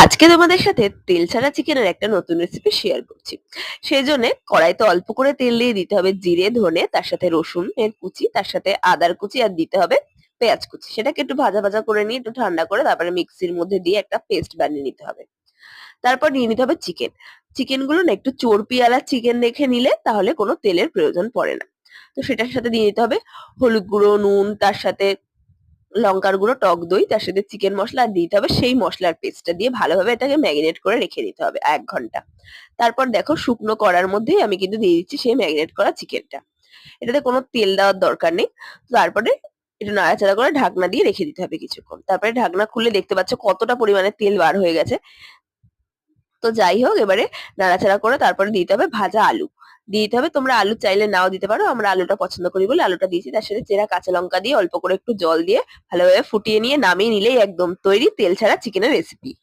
আজকে তোমাদের সাথে তেল ছাড়া চিকেনের একটা নতুন রেসিপি শেয়ার করছি। সেই জন্য কড়াইতে অল্প করে তেল দিয়ে দিতে হবে জিরে, ধনে, তার সাথে রসুন এর কুচি, তার সাথে আদার কুচি আর দিতে হবে পেঁয়াজ কুচি। সেটাকে একটু ভাজা ভাজা করে নিয়ে একটু ঠান্ডা করে তারপরে মিক্সির মধ্যে দিয়ে একটা পেস্ট বানিয়ে নিতে হবে। তারপর নিয়ে নিতে হবে চিকেন। চিকেন গুলো না একটু চর্বিওয়ালা চিকেন দেখে নিলে তাহলে কোনো তেলের প্রয়োজন পড়ে না। তো সেটার সাথে দিয়ে নিতে হবে হলুদ গুঁড়ো, নুন, তার সাথে লঙ্কার গুঁড়ো, টক দই, তার সাথে চিকেন মসলা আর দিতে হবে সেই মসলার পেস্টটা দিয়ে ভালোভাবে এটাকে ম্যারিনেট করে রেখে দিতে হবে ১ ঘন্টা। তারপর দেখো শুকনো কড়ার মধ্যেই আমি কিন্তু দিয়ে দিচ্ছি সেই ম্যারিনেট করা চিকেনটা। এটাতে কোনো তেল দেওয়ার দরকার নেই। তারপরে একটু নাড়াচাড়া করে ঢাকনা দিয়ে রেখে দিতে হবে কিছুক্ষণ। তারপরে ঢাকনা খুলে দেখতে পাচ্ছ কতটা পরিমাণে তেল বার হয়ে গেছে। তো যাই হোক এবারে নাড়াচাড়া করে তারপরে দিতে হবে ভাজা আলু। দিয়ে দিতে হবে, তোমরা আলু চাইলে নাও দিতে পারো। আমরা আলুটা পছন্দ করি বলে আলুটা দিয়েছি। তার সাথে চেরা কাঁচা লঙ্কা দিয়ে অল্প করে একটু জল দিয়ে ভালোভাবে ফুটিয়ে নিয়ে নামিয়ে নিলেই একদম তৈরি তেল ছাড়া চিকেনের রেসিপি।